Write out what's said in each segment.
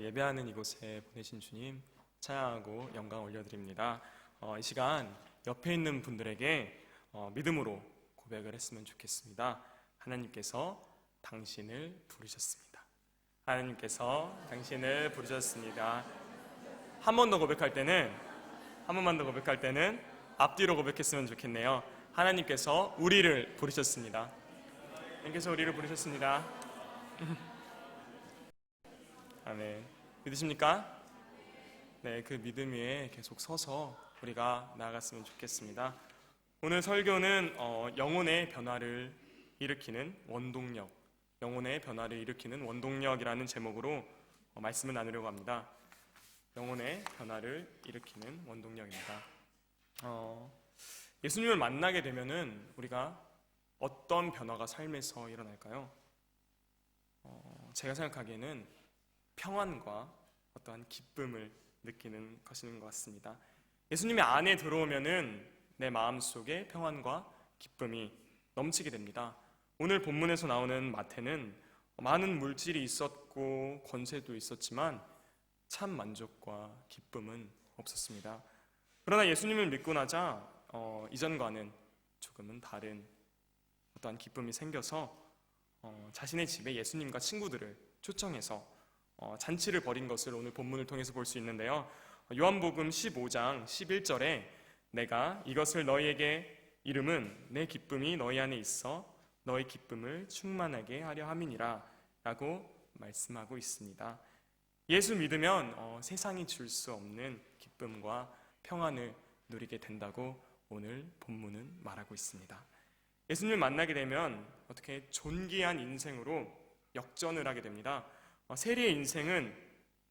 예배하는 이곳에 보내신 주님 찬양하고 영광 올려드립니다. 이 시간 옆에 있는 분들에게 믿음으로 고백을 했으면 좋겠습니다. 하나님께서 당신을 부르셨습니다. 하나님께서 당신을 부르셨습니다. 한 번만 더 고백할 때는 앞뒤로 고백했으면 좋겠네요. 하나님께서 우리를 부르셨습니다. 하나님께서 우리를 부르셨습니다. 아멘. 믿으십니까? 네, 그 믿음 위에 계속 서서 우리가 나아갔으면 좋겠습니다. 오늘 설교는 영혼의 변화를 일으키는 원동력, 영혼의 변화를 일으키는 원동력이라는 제목으로 말씀을 나누려고 합니다. 영혼의 변화를 일으키는 원동력입니다. 예수님을 만나게 되면은 우리가 어떤 변화가 삶에서 일어날까요? 제가 생각하기에는 평안과 어떠한 기쁨을 느끼는 것인 것 같습니다. 예수님의 안에 들어오면은 내 마음속에 평안과 기쁨이 넘치게 됩니다. 오늘 본문에서 나오는 마태는 많은 물질이 있었고 권세도 있었지만 참 만족과 기쁨은 없었습니다. 그러나 예수님을 믿고 나자 이전과는 조금은 다른 어떠한 기쁨이 생겨서 자신의 집에 예수님과 친구들을 초청해서 잔치를 벌인 것을 오늘 본문을 통해서 볼 수 있는데요. 요한복음 15장 11절에 내가 이것을 너희에게 이름은 내 기쁨이 너희 안에 있어 너희 기쁨을 충만하게 하려 함이니라 라고 말씀하고 있습니다. 예수 믿으면 세상이 줄 수 없는 기쁨과 평안을 누리게 된다고 오늘 본문은 말하고 있습니다. 예수님을 만나게 되면 어떻게 존귀한 인생으로 역전을 하게 됩니다. 세리의 인생은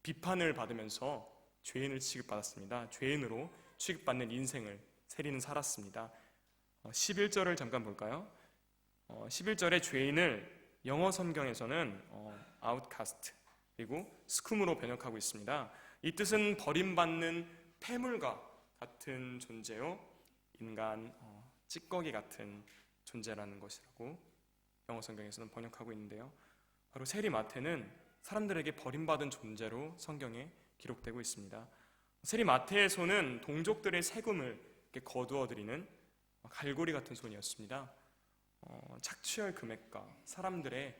비판을 받으면서 죄인을 취급받았습니다. 죄인으로 취급받는 인생을 세리는 살았습니다. 11절을 잠깐 볼까요? 11절에 죄인을 영어 성경에서는 outcast 그리고 scum으로 번역하고 있습니다. 이 뜻은 버림받는 폐물과 같은 존재요, 인간 찌꺼기 같은 존재라는 것이라고 영어 성경에서는 번역하고 있는데요. 바로 세리 마태는 사람들에게 버림받은 존재로 성경에 기록되고 있습니다. 세리 마태의 손은 동족들의 세금을 거두어들이는 갈고리 같은 손이었습니다. 착취할 금액과 사람들의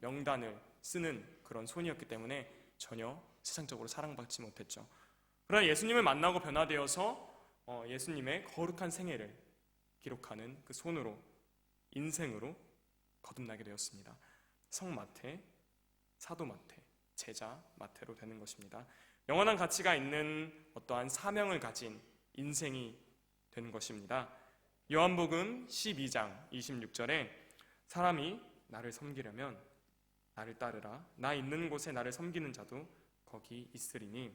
명단을 쓰는 그런 손이었기 때문에 전혀 세상적으로 사랑받지 못했죠. 그러나 예수님을 만나고 변화되어서 예수님의 거룩한 생애를 기록하는 그 손으로, 인생으로 거듭나게 되었습니다. 성 마태, 사도 마태, 제자 마태로 되는 것입니다. 영원한 가치가 있는 어떠한 사명을 가진 인생이 되는 것입니다. 요한복음 12장 26절에 사람이 나를 섬기려면 나를 따르라. 나 있는 곳에 나를 섬기는 자도 거기 있으리니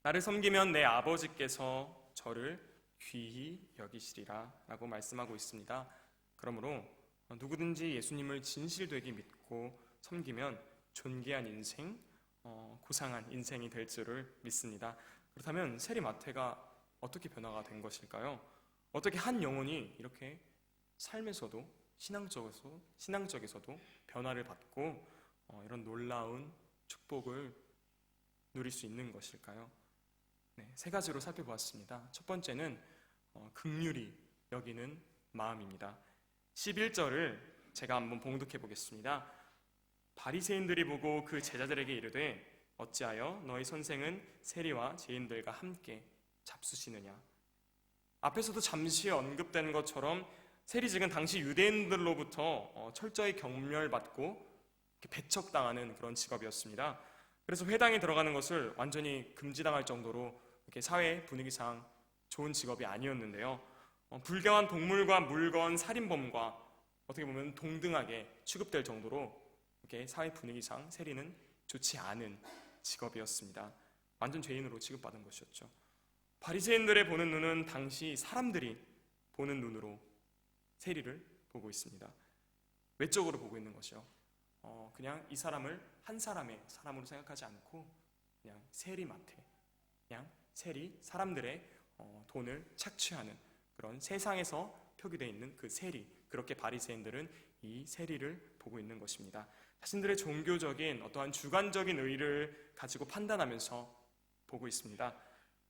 나를 섬기면 내 아버지께서 저를 귀히 여기시리라 라고 말씀하고 있습니다. 그러므로 누구든지 예수님을 진실되게 믿고 섬기면 존귀한 인생, 고상한 인생이 될 줄을 믿습니다. 그렇다면 세리 마태가 어떻게 변화가 된 것일까요? 어떻게 한 영혼이 이렇게 삶에서도 신앙적에서도 변화를 받고 이런 놀라운 축복을 누릴 수 있는 것일까요? 네, 세 가지로 살펴보았습니다. 첫 번째는 긍휼히 여기는 마음입니다. 11절을 제가 한번 봉독해 보겠습니다. 바리새인들이 보고 그 제자들에게 이르되 어찌하여 너희 선생은 세리와 죄인들과 함께 잡수시느냐. 앞에서도 잠시 언급된 것처럼 세리직은 당시 유대인들로부터 철저히 경멸받고 배척당하는 그런 직업이었습니다. 그래서 회당에 들어가는 것을 완전히 금지당할 정도로 이렇게 사회 분위기상 좋은 직업이 아니었는데요. 불경한 동물과 물건, 살인범과 어떻게 보면 동등하게 취급될 정도로 이렇게 사회 분위기상 세리는 좋지 않은 직업이었습니다. 완전 죄인으로 취급받은 것이었죠. 바리새인들의 보는 눈은 당시 사람들이 보는 눈으로 세리를 보고 있습니다. 외적으로 보고 있는 것이요. 그냥 이 사람을 한 사람의 사람으로 생각하지 않고 그냥 세리 마태, 그냥 세리, 사람들의 돈을 착취하는 그런 세상에서 표기되어 있는 그 세리, 그렇게 바리새인들은 이 세리를 보고 있는 것입니다. 자신들의 종교적인 어떠한 주관적인 의의를 가지고 판단하면서 보고 있습니다.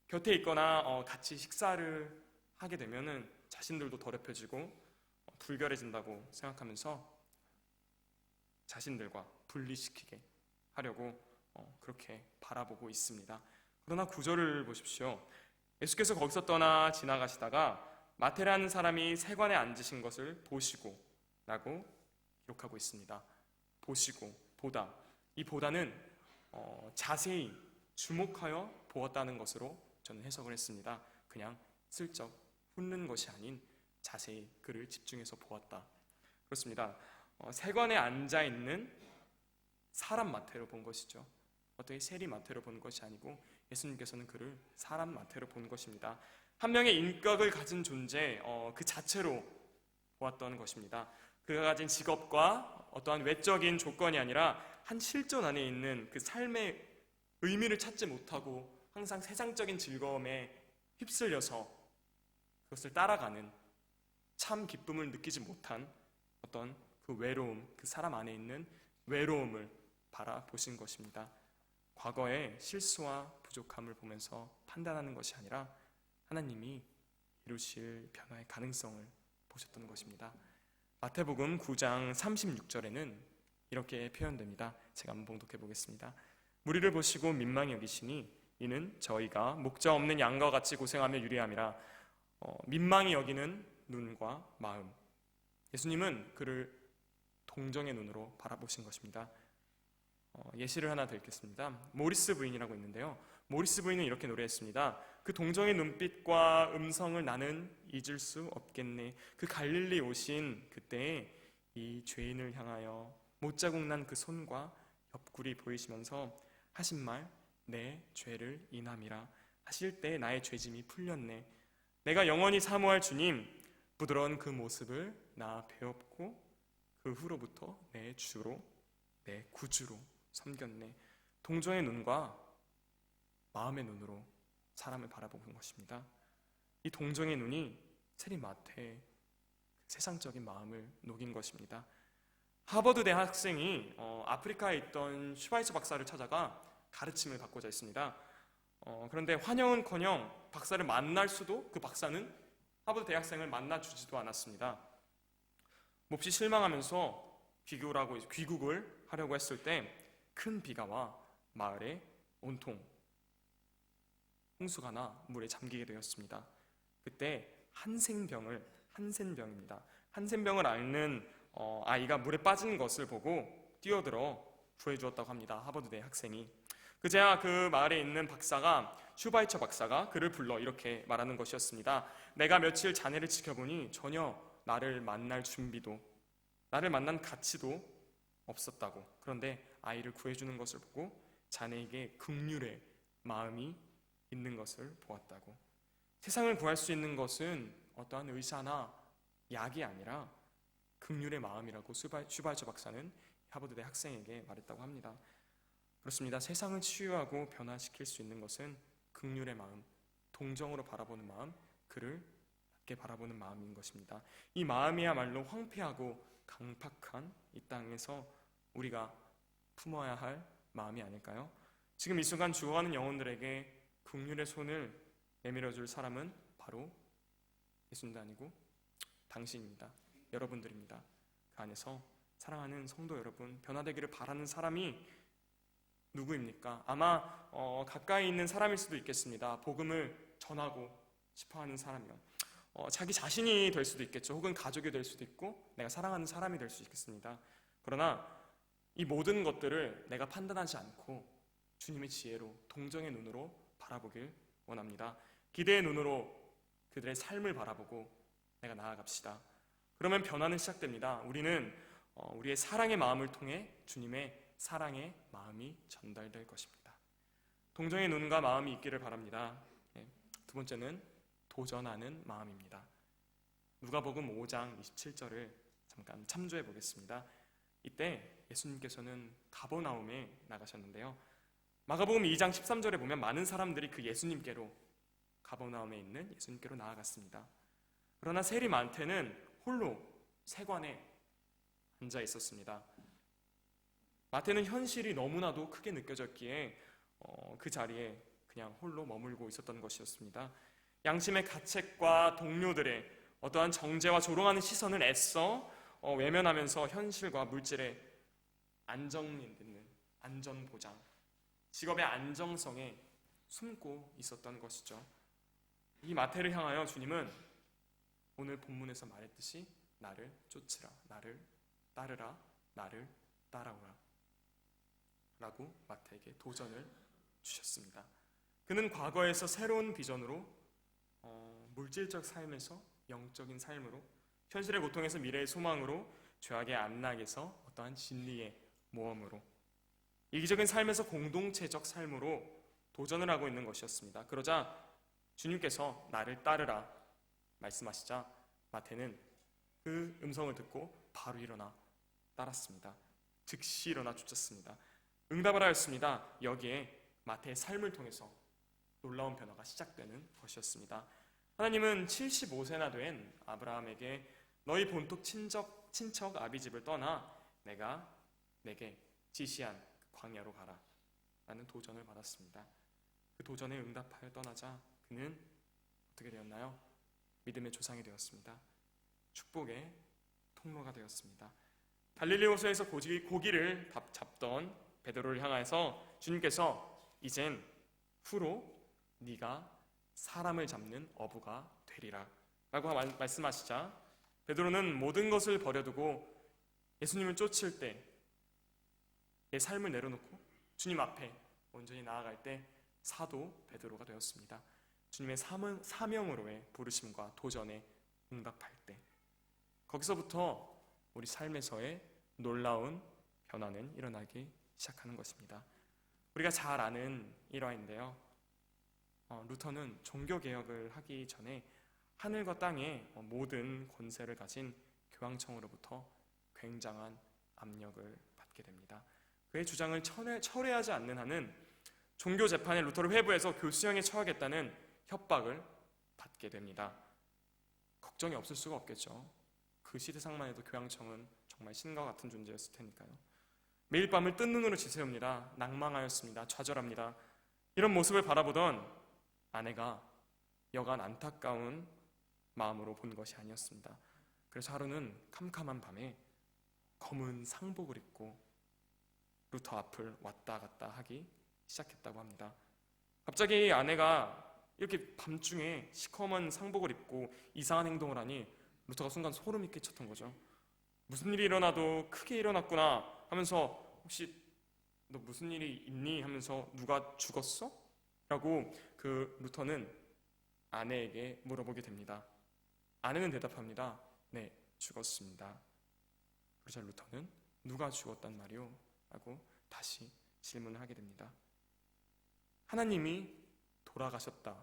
곁에 있거나 같이 식사를 하게 되면은 자신들도 더럽혀지고 불결해진다고 생각하면서 자신들과 분리시키게 하려고 그렇게 바라보고 있습니다. 그러나 구절을 보십시오. 예수께서 거기서 떠나 지나가시다가 마태라는 사람이 세관에 앉으신 것을 보시고 라고 기록하고 있습니다. 보시고, 보다. 이 보다는 자세히 주목하여 보았다는 것으로 저는 해석을 했습니다. 그냥 슬쩍 훑는 것이 아닌 자세히 그를 집중해서 보았다. 그렇습니다. 세관에 앉아있는 사람 마태로 본 것이죠. 어떻게 세리 마태로 본 것이 아니고 예수님께서는 그를 사람 마태로 본 것입니다. 한 명의 인격을 가진 존재 그 자체로 보았던 것입니다. 그가 가진 직업과 어떠한 외적인 조건이 아니라 한 실존 안에 있는 그 삶의 의미를 찾지 못하고 항상 세상적인 즐거움에 휩쓸려서 그것을 따라가는 참 기쁨을 느끼지 못한 어떤 그 외로움, 그 사람 안에 있는 외로움을 바라보신 것입니다. 과거의 실수와 부족함을 보면서 판단하는 것이 아니라 하나님이 이루실 변화의 가능성을 보셨던 것입니다. 마태복음 9장 36절에는 이렇게 표현됩니다. 제가 한번 봉독해 보겠습니다. 무리를 보시고 민망히 여기시니 이는 저희가 목자 없는 양과 같이 고생하며 유리함이라. 민망히 여기는 눈과 마음. 예수님은 그를 동정의 눈으로 바라보신 것입니다. 예시를 하나 드리겠습니다. 모리스 부인이라고 있는데요. 모리스 부인은 이렇게 노래했습니다. 그 동정의 눈빛과 음성을 나는 잊을 수 없겠네. 그 갈릴리 오신 그때에 이 죄인을 향하여 못자국 난 그 손과 옆구리 보이시면서 하신 말, 내 죄를 인함이라 하실 때 나의 죄짐이 풀렸네. 내가 영원히 사모할 주님, 부드러운 그 모습을 나 배웠고 그 후로부터 내 주로, 내 구주로 섬겼네. 동정의 눈과 마음의 눈으로 사람을 바라보는 것입니다. 이 동정의 눈이 세리 마태의 세상적인 마음을 녹인 것입니다. 하버드 대학생이 아프리카에 있던 슈바이처 박사를 찾아가 가르침을 받고자 했습니다. 그런데 환영은커녕 박사를 만날 수도 그 박사는 하버드 대학생을 만나주지도 않았습니다. 몹시 실망하면서 귀국을 하려고 했을 때 큰 비가 와 마을에 온통 홍수가 나 물에 잠기게 되었습니다. 그때 한센병입니다. 한센병을 앓는 아이가 물에 빠진 것을 보고 뛰어들어 구해주었다고 합니다. 하버드 대학생이. 그제야 그 마을에 있는 슈바이처 박사가 그를 불러 이렇게 말하는 것이었습니다. 내가 며칠 자네를 지켜보니 전혀 나를 만날 준비도, 나를 만난 가치도 없었다고. 그런데 아이를 구해주는 것을 보고 자네에게 긍휼의 마음이 있는 것을 보았다고. 세상을 구할 수 있는 것은 어떠한 의사나 약이 아니라 긍휼의 마음이라고 슈바이처 박사는 하버드대 학생에게 말했다고 합니다. 그렇습니다. 세상을 치유하고 변화시킬 수 있는 것은 긍휼의 마음, 동정으로 바라보는 마음, 그를 낮게 바라보는 마음인 것입니다. 이 마음이야말로 황폐하고 강팍한 이 땅에서 우리가 품어야 할 마음이 아닐까요? 지금 이 순간 죽어가는 영혼들에게 긍휼의 손을 내밀어줄 사람은 바로 예수님도 아니고 당신입니다. 여러분들입니다. 그 안에서 사랑하는 성도 여러분, 변화되기를 바라는 사람이 누구입니까? 아마 가까이 있는 사람일 수도 있겠습니다. 복음을 전하고 싶어하는 사람이요. 자기 자신이 될 수도 있겠죠. 혹은 가족이 될 수도 있고 내가 사랑하는 사람이 될 수 있겠습니다. 그러나 이 모든 것들을 내가 판단하지 않고 주님의 지혜로 동정의 눈으로 바라보길 원합니다. 기대의 눈으로 그들의 삶을 바라보고 내가 나아갑시다. 그러면 변화는 시작됩니다. 우리는 우리의 사랑의 마음을 통해 주님의 사랑의 마음이 전달될 것입니다. 동정의 눈과 마음이 있기를 바랍니다. 두 번째는 도전하는 마음입니다. 누가복음 5장 27절을 잠깐 참조해 보겠습니다. 이때 예수님께서는 가버나움에 나가셨는데요. 마가복음 2장 13절에 보면 많은 사람들이 그 예수님께로, 가버나움에 있는 예수님께로 나아갔습니다. 그러나 세리 마태는 홀로 세관에 앉아 있었습니다. 마태는 현실이 너무나도 크게 느껴졌기에 그 자리에 그냥 홀로 머물고 있었던 것이었습니다. 양심의 가책과 동료들의 어떠한 정죄와 조롱하는 시선을 애써 외면하면서 현실과 물질의 안정있는 안전보장, 직업의 안정성에 숨고 있었던 것이죠. 이 마태를 향하여 주님은 오늘 본문에서 말했듯이 나를 쫓으라, 나를 따르라, 나를 따라오라 라고 마태에게 도전을 주셨습니다. 그는 과거에서 새로운 비전으로 물질적 삶에서 영적인 삶으로, 현실의 고통에서 미래의 소망으로, 죄악의 안락에서 어떠한 진리의 모험으로, 이기적인 삶에서 공동체적 삶으로 도전을 하고 있는 것이었습니다. 그러자 주님께서 나를 따르라 말씀하시자 마태는 그 음성을 듣고 바로 일어나 따랐습니다. 즉시 일어나 쫓았습니다. 응답을 하였습니다. 여기에 마태의 삶을 통해서 놀라운 변화가 시작되는 것이었습니다. 하나님은 75세나 된 아브라함에게 너희 본토 친척 아비집을 떠나 내가 내게 지시한 광야로 가라 라는 도전을 받았습니다. 그 도전에 응답하여 떠나자 그는 어떻게 되었나요? 믿음의 조상이 되었습니다. 축복의 통로가 되었습니다. 갈릴리 호수에서 고기를 잡던 베드로를 향해서 주님께서 이젠 후로 네가 사람을 잡는 어부가 되리라 라고 말씀하시자 베드로는 모든 것을 버려두고 예수님을 쫓을 때 내 삶을 내려놓고 주님 앞에 온전히 나아갈 때 사도 베드로가 되었습니다. 주님의 사명으로의 부르심과 도전에 응답할 때 거기서부터 우리 삶에서의 놀라운 변화는 일어나기 시작하는 것입니다. 우리가 잘 아는 일화인데요. 루터는 종교개혁을 하기 전에 하늘과 땅의 모든 권세를 가진 교황청으로부터 굉장한 압력을 받게 됩니다. 그의 주장을 철회하지 않는 한은 종교재판에 루터를 회부해서 교수형에 처하겠다는 협박을 받게 됩니다. 걱정이 없을 수가 없겠죠. 그 시대상만 해도 교황청은 정말 신과 같은 존재였을 테니까요. 매일 밤을 뜬 눈으로 지새웁니다. 낭망하였습니다. 좌절합니다. 이런 모습을 바라보던 아내가 여간 안타까운 마음으로 본 것이 아니었습니다. 그래서 하루는 캄캄한 밤에 검은 상복을 입고 루터 앞을 왔다 갔다 하기 시작했다고 합니다. 갑자기 아내가 이렇게 밤중에 시커먼 상복을 입고 이상한 행동을 하니 루터가 순간 소름이 끼쳤던 거죠. 무슨 일이 일어나도 크게 일어났구나 하면서 혹시 너 무슨 일이 있니? 하면서 누가 죽었어? 라고 그 루터는 아내에게 물어보게 됩니다. 아내는 대답합니다. 네, 죽었습니다. 그러자 루터는 누가 죽었단 말이오? 라고 다시 질문을 하게 됩니다. 하나님이 돌아가셨다라는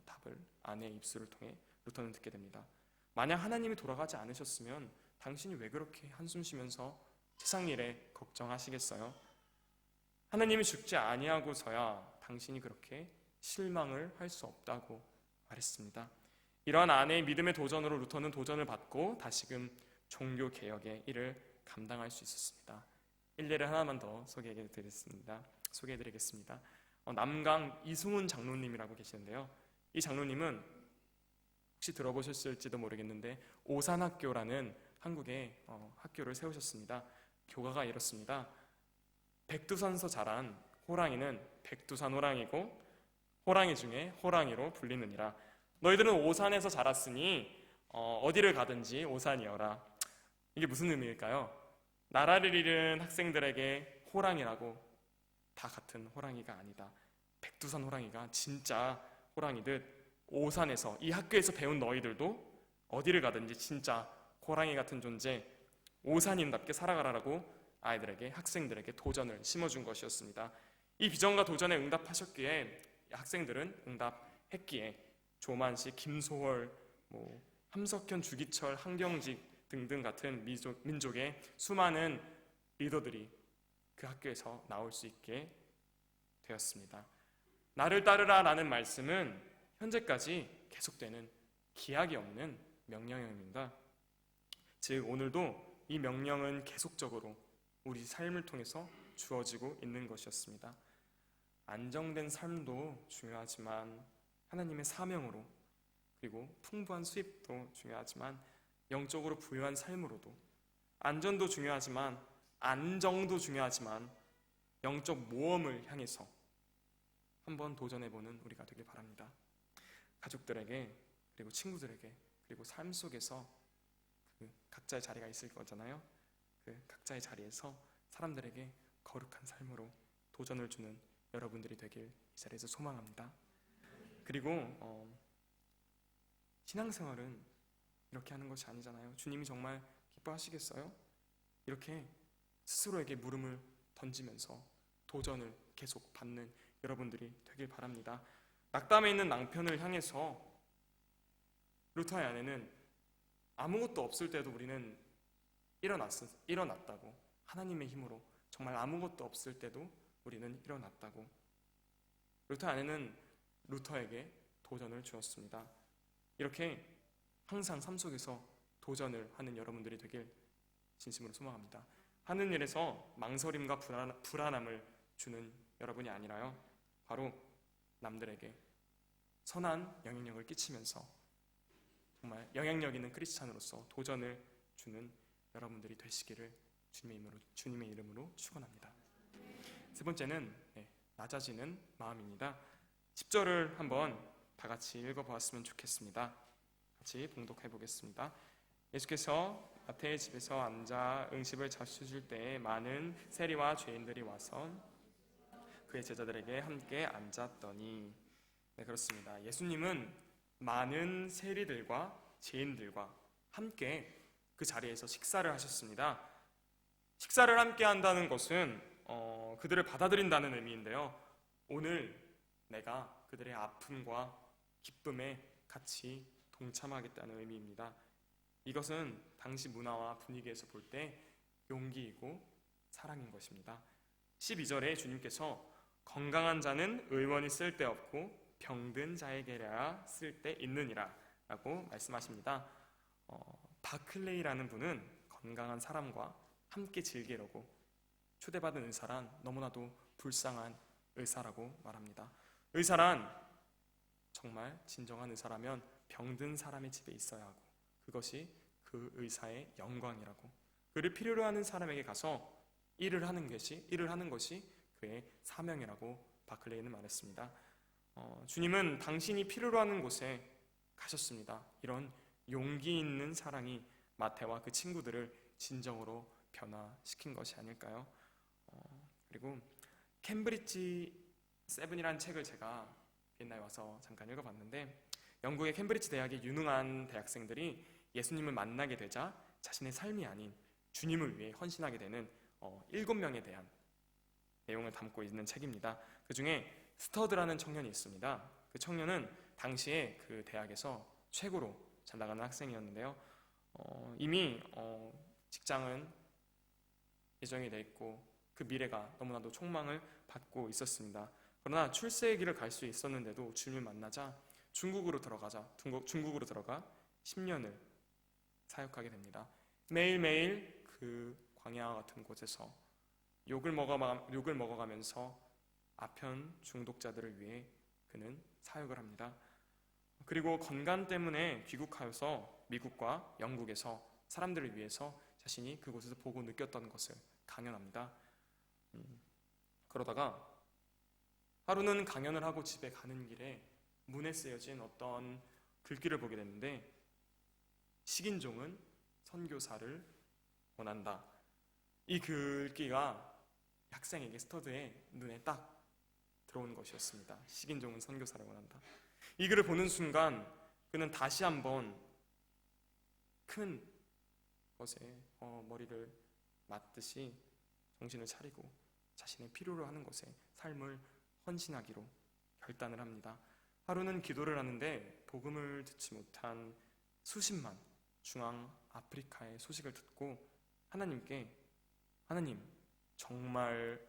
답을 아내의 입술을 통해 루터는 듣게 됩니다. 만약 하나님이 돌아가지 않으셨으면 당신이 왜 그렇게 한숨 쉬면서 세상 일에 걱정하시겠어요? 하나님이 죽지 아니하고서야 당신이 그렇게 실망을 할 수 없다고 말했습니다. 이러한 아내의 믿음의 도전으로 루터는 도전을 받고 다시금 종교개혁의 일을 감당할 수 있었습니다. 일례를 하나만 더 소개해드리겠습니다. 남강 이승훈 장로님이라고 계시는데요. 이 장로님은 혹시 들어보셨을지도 모르겠는데 오산학교라는 한국의 학교를 세우셨습니다. 교가가 이렇습니다. 백두산서 자란 호랑이는 백두산 호랑이고 호랑이 중에 호랑이로 불리느니라. 너희들은 오산에서 자랐으니 어디를 가든지 오산이여라. 이게 무슨 의미일까요? 나라를 잃은 학생들에게 호랑이라고 다 같은 호랑이가 아니다. 백두산 호랑이가 진짜 호랑이듯 오산에서 이 학교에서 배운 너희들도 어디를 가든지 진짜 호랑이 같은 존재 오산인답게 살아가라라고 아이들에게 학생들에게 도전을 심어준 것이었습니다. 이 비전과 도전에 응답하셨기에 학생들은 응답했기에 조만식, 김소월, 함석현, 주기철, 한경직 등등 같은 민족의 수많은 리더들이 그 학교에서 나올 수 있게 되었습니다. 나를 따르라 라는 말씀은 현재까지 계속되는 기약이 없는 명령입니다. 즉 오늘도 이 명령은 계속적으로 우리 삶을 통해서 주어지고 있는 것이었습니다. 안정된 삶도 중요하지만 하나님의 사명으로, 그리고 풍부한 수입도 중요하지만 영적으로 부유한 삶으로도, 안전도 중요하지만 안정도 중요하지만 영적 모험을 향해서 한번 도전해보는 우리가 되길 바랍니다. 가족들에게, 그리고 친구들에게, 그리고 삶 속에서 그 각자의 자리가 있을 거잖아요. 그 각자의 자리에서 사람들에게 거룩한 삶으로 도전을 주는 여러분들이 되길 이 자리에서 소망합니다. 그리고 신앙생활은 이렇게 하는 것이 아니잖아요. 주님이 정말 기뻐하시겠어요? 이렇게 스스로에게 물음을 던지면서 도전을 계속 받는 여러분들이 되길 바랍니다. 낙담해 있는 남편을 향해서 루터의 아내는 아무것도 없을 때도 우리는 일어났다고, 하나님의 힘으로 정말 아무것도 없을 때도 우리는 일어났다고, 루터의 아내는 루터에게 도전을 주었습니다. 이렇게 항상 삶 속에서 도전을 하는 여러분들이 되길 진심으로 소망합니다. 하는 일에서 망설임과 불안함을 주는 여러분이 아니라요, 바로 남들에게 선한 영향력을 끼치면서 정말 영향력 있는 크리스찬으로서 도전을 주는 여러분들이 되시기를 주님의 이름으로 축원합니다. 세 번째는 낮아지는 마음입니다. 10절을 한번 다 같이 읽어보았으면 좋겠습니다. 같이 봉독해 보겠습니다. 예수께서 마태의 집에서 앉아 응식을 자주 줄 때에 많은 세리와 죄인들이 와서 그의 제자들에게 함께 앉았더니, 네, 그렇습니다. 예수님은 많은 세리들과 죄인들과 함께 그 자리에서 식사를 하셨습니다. 식사를 함께 한다는 것은 그들을 받아들인다는 의미인데요, 오늘 내가 그들의 아픔과 기쁨에 같이 동참하겠다는 의미입니다. 이것은 당시 문화와 분위기에서 볼 때 용기이고 사랑인 것입니다. 12절에 주님께서 건강한 자는 의원이 쓸데없고 병든 자에게라 쓸데있느니라 라고 말씀하십니다. 바클레이라는 분은 건강한 사람과 함께 즐기려고 초대받은 의사란 너무나도 불쌍한 의사라고 말합니다. 의사란 정말 진정한 의사라면 병든 사람의 집에 있어야 하고 그것이 그 의사의 영광이라고, 그를 필요로 하는 사람에게 가서 일을 하는 것이 그의 사명이라고 바클레이는 말했습니다. 주님은 당신이 필요로 하는 곳에 가셨습니다. 이런 용기 있는 사랑이 마태와 그 친구들을 진정으로 변화시킨 것이 아닐까요? 그리고 캠브리지 7이라는 책을 제가 비엔나에 와서 잠깐 읽어봤는데, 영국의 캠브리지 대학의 유능한 대학생들이 예수님을 만나게 되자 자신의 삶이 아닌 주님을 위해 헌신하게 되는 7명에 대한 내용을 담고 있는 책입니다. 그 중에 스터드라는 청년이 있습니다. 그 청년은 당시에 그 대학에서 최고로 잘 나가는 학생이었는데요, 이미 직장은 예정이 돼 있고 그 미래가 너무나도 촉망을 받고 있었습니다. 그러나 출세의 길을 갈 수 있었는데도 주님을 만나자 중국으로 들어가 10년을 사역하게 됩니다. 매일매일 그 광야와 같은 곳에서 욕을 먹어가면서 아편 중독자들을 위해 그는 사역을 합니다. 그리고 건강 때문에 귀국하여서 미국과 영국에서 사람들을 위해서 자신이 그곳에서 보고 느꼈던 것을 강연합니다. 그러다가 하루는 강연을 하고 집에 가는 길에 문에 쓰여진 어떤 글귀를 보게 됐는데, 식인종은 선교사를 원한다. 이 글귀가 학생에게, 스터드의 눈에 딱 들어온 것이었습니다. 식인종은 선교사를 원한다. 이 글을 보는 순간 그는 다시 한번 큰 것에 머리를 맞듯이 정신을 차리고 자신의 필요로 하는 것에 삶을 헌신하기로 결단을 합니다. 하루는 기도를 하는데 복음을 듣지 못한 수십만 중앙 아프리카의 소식을 듣고 하나님, 정말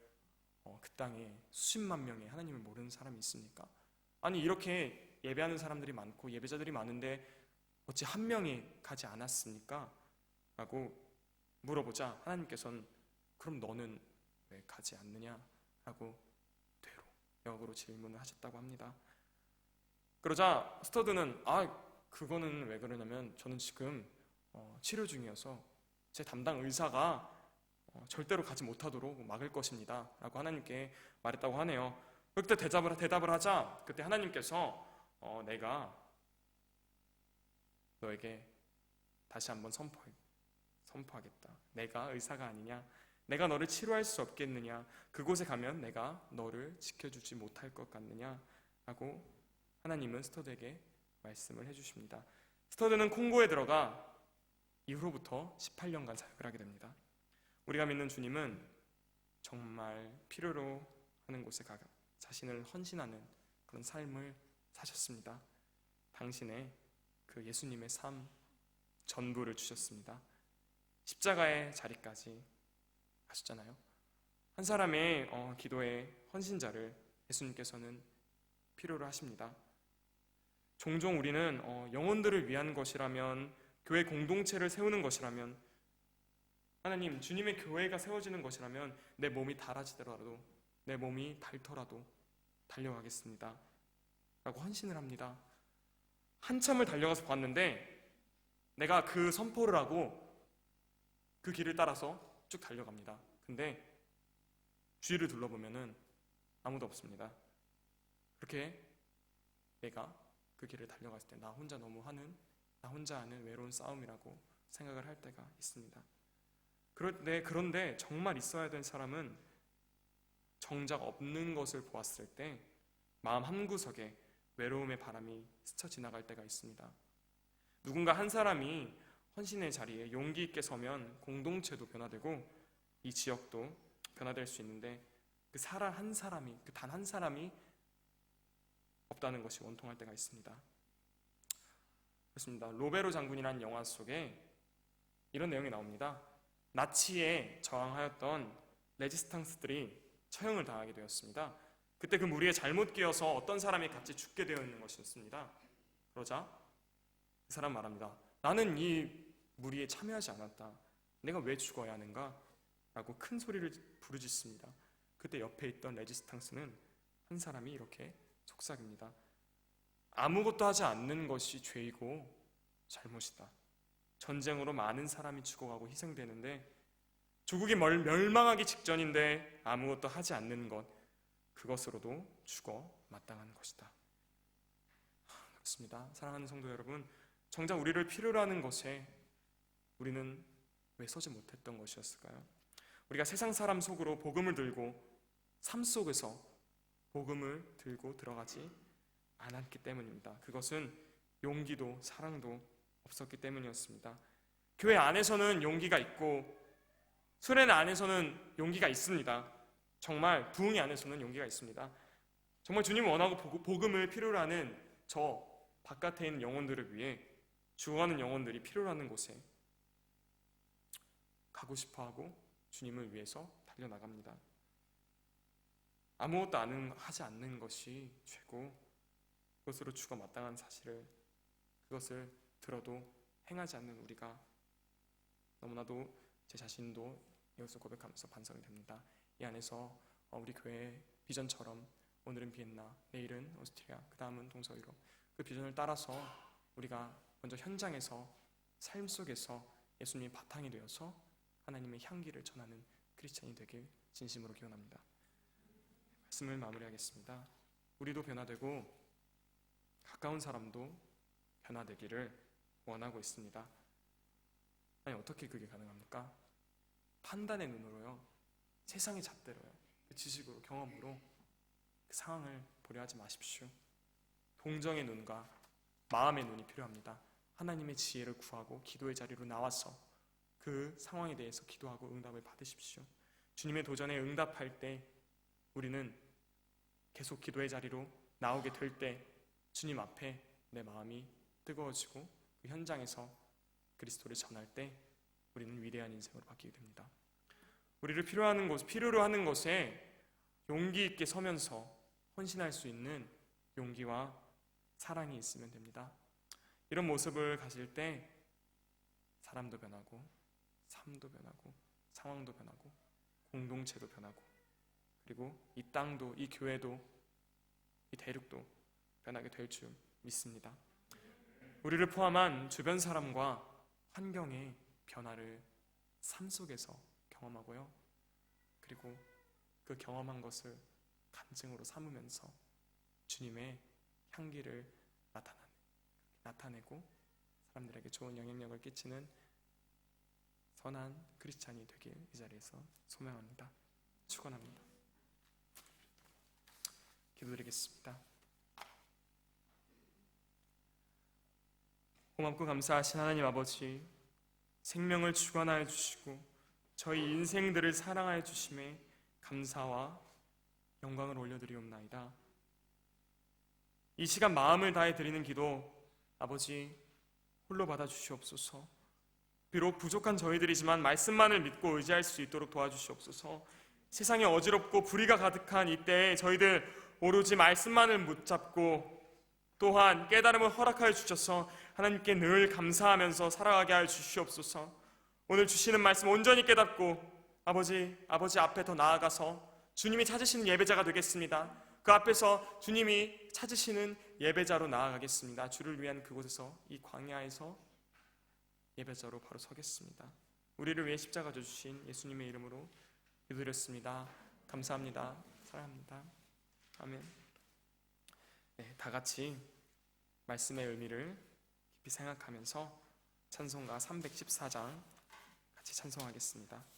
그 땅에 수십만 명의 하나님을 모르는 사람이 있습니까? 아니, 이렇게 예배하는 사람들이 많고 예배자들이 많은데 어찌 한 명이 가지 않았습니까? 라고 물어보자 하나님께서는 그럼 너는 왜 가지 않느냐라고 되로 역으로 질문을 하셨다고 합니다. 그러자 스터드는 그거는 왜 그러냐면 저는 지금 치료 중이어서 제 담당 의사가 절대로 가지 못하도록 막을 것입니다 라고 하나님께 말했다고 하네요. 그때 대답을 하자 그때 하나님께서 내가 너에게 다시 한번 선포하겠다. 내가 의사가 아니냐? 내가 너를 치료할 수 없겠느냐? 그곳에 가면 내가 너를 지켜주지 못할 것 같느냐? 라고 하나님은 스터드에게 말씀을 해주십니다. 스터드는 콩고에 들어가 이후로부터 18년간 사역을 하게 됩니다. 우리가 믿는 주님은 정말 필요로 하는 곳에 가 자신을 헌신하는 그런 삶을 사셨습니다. 당신의 그 예수님의 삶 전부를 주셨습니다. 십자가의 자리까지 가셨잖아요. 한 사람의 기도의 헌신자를 예수님께서는 필요로 하십니다. 종종 우리는 영혼들을 위한 것이라면, 교회 공동체를 세우는 것이라면, 하나님 주님의 교회가 세워지는 것이라면 내 몸이 닳아지더라도, 내 몸이 닳더라도 달려가겠습니다 라고 헌신을 합니다. 한참을 달려가서 봤는데 내가 그 선포를 하고 그 길을 따라서 쭉 달려갑니다. 근데 주위를 둘러보면은 아무도 없습니다. 그렇게 내가 그 길을 달려갔을 때 나 혼자 하는 외로운 싸움이라고 생각을 할 때가 있습니다. 그런데 정말 있어야 될 사람은 정작 없는 것을 보았을 때 마음 한구석에 외로움의 바람이 스쳐 지나갈 때가 있습니다. 누군가 한 사람이 헌신의 자리에 용기 있게 서면 공동체도 변화되고 이 지역도 변화될 수 있는데 그 단 한 사람이 없다는 것이 원통할 때가 있습니다. 그렇습니다. 로베로 장군이라는 영화 속에 이런 내용이 나옵니다. 나치에 저항하였던 레지스탕스들이 처형을 당하게 되었습니다. 그때 그 무리에 잘못 끼어서 어떤 사람이 같이 죽게 되어 있는 것이었습니다. 그러자 그 사람 말합니다. 나는 이 무리에 참여하지 않았다. 내가 왜 죽어야 하는가? 라고 큰 소리를 부르짖습니다. 그때 옆에 있던 레지스탕스는 한 사람이 이렇게 속삭입니다. 아무것도 하지 않는 것이 죄이고 잘못이다. 전쟁으로 많은 사람이 죽어가고 희생되는데 조국이 멸망하기 직전인데 아무것도 하지 않는 것, 그것으로도 죽어 마땅한 것이다. 그렇습니다. 사랑하는 성도 여러분, 정작 우리를 필요로 하는 것에 우리는 왜 서지 못했던 것이었을까요? 우리가 세상 사람 속으로 복음을 들고 삶 속에서 복음을 들고 들어가지 않았기 때문입니다. 그것은 용기도 사랑도 없었기 때문이었습니다. 교회 안에서는 용기가 있고 수련회 안에서는 용기가 있습니다. 정말 부흥회 안에서는 용기가 있습니다. 정말 주님을 원하고 복음을 필요로 하는 저 바깥에 있는 영혼들을 위해 죽어가는 영혼들이 필요로 하는 곳에 가고 싶어하고 주님을 위해서 달려나갑니다. 아무것도 하지 않는 것이 죄고 그것으로 죽어 마땅한 사실을, 그것을 들어도 행하지 않는 우리가 너무나도 제 자신도 이것을 고백하면서 반성이 됩니다. 이 안에서 우리 교회의 비전처럼 오늘은 비엔나, 내일은 오스트리아, 그 다음은 동서유럽, 그 비전을 따라서 우리가 먼저 현장에서 삶 속에서 예수님이 바탕이 되어서 하나님의 향기를 전하는 크리스찬이 되길 진심으로 기원합니다. 말씀을 마무리하겠습니다. 우리도 변화되고 가까운 사람도 변화되기를 원하고 있습니다. 아니 어떻게 그게 가능합니까? 판단의 눈으로요, 세상의 잣대로요, 그 지식으로, 경험으로 그 상황을 보려 하지 마십시오. 동정의 눈과 마음의 눈이 필요합니다. 하나님의 지혜를 구하고 기도의 자리로 나와서 그 상황에 대해서 기도하고 응답을 받으십시오. 주님의 도전에 응답할 때 우리는 계속 기도의 자리로 나오게 될 때 주님 앞에 내 마음이 뜨거워지고 그 현장에서 그리스도를 전할 때 우리는 위대한 인생으로 바뀌게 됩니다. 우리를 필요로 하는 것에 용기 있게 서면서 헌신할 수 있는 용기와 사랑이 있으면 됩니다. 이런 모습을 가질 때 사람도 변하고 삶도 변하고 상황도 변하고 공동체도 변하고, 그리고 이 땅도, 이 교회도, 이 대륙도 변하게 될 줄 믿습니다. 우리를 포함한 주변 사람과 환경의 변화를 삶 속에서 경험하고요, 그리고 그 경험한 것을 간증으로 삼으면서 주님의 향기를 나타내고 사람들에게 좋은 영향력을 끼치는 선한 크리스찬이 되길 이 자리에서 소명합니다. 축원합니다. 기도드리겠습니다. 고맙고 감사하신 하나님 아버지, 생명을 주관하여 주시고 저희 인생들을 사랑하여 주심에 감사와 영광을 올려드리옵나이다. 이 시간 마음을 다해 드리는 기도 아버지 홀로 받아주시옵소서. 비록 부족한 저희들이지만 말씀만을 믿고 의지할 수 있도록 도와주시옵소서. 세상에 어지럽고 불의가 가득한 이때에 저희들 오로지 말씀만을 붙잡고 또한 깨달음을 허락하여 주셔서 하나님께 늘 감사하면서 살아가게 하여 주시옵소서. 오늘 주시는 말씀 온전히 깨닫고 아버지 앞에 더 나아가서 주님이 찾으시는 예배자가 되겠습니다. 그 앞에서 주님이 찾으시는 예배자로 나아가겠습니다. 주를 위한 그곳에서, 이 광야에서 예배자로 바로 서겠습니다. 우리를 위해 십자가 져주신 예수님의 이름으로 기도드렸습니다. 감사합니다. 사랑합니다. 아멘. 네, 다 같이 말씀의 의미를 깊이 생각하면서 찬송가 314장 같이 찬송하겠습니다.